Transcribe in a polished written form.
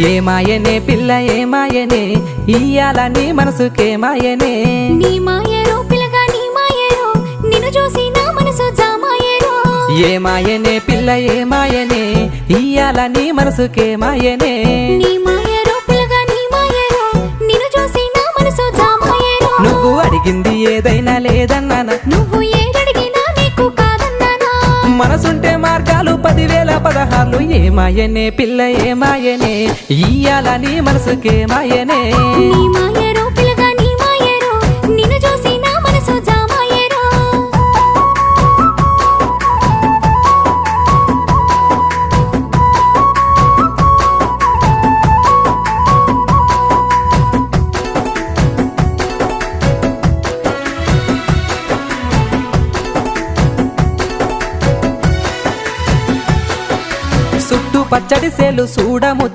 ఏమాయనే పిల్ల ఏమాయనే ఇయ్యాల నీ మనసుకేమాయనే నీ మాయరో పిల్లగా నీ మాయరో నిన్ను చూసి నా మనసు జామాయరో ఏమాయనే పిల్ల ఏమాయనే ఇయ్యాల నీ మనసుకేమాయనే నీ మాయరో పిల్లగా నీ మాయరో నిన్ను చూసి నా మనసు జామాయరో నువ్వు అడిగింది ఏదైనా లేదన్నానా నువ్వు ఏదడిగినా నీకు కాదన్నానా మనసుంటే మార్గాలు 10,000 16 ఏమాయనే పిల్ల ఏమాయనే ఇయ్యాల నీ మనసుకేమాయనే నీ మాయరో పిల్లగా నీ మాయరో నిన్ను చూసి నా మనసు జామాయరో చుట్టూ పచ్చడి సేలు చూడము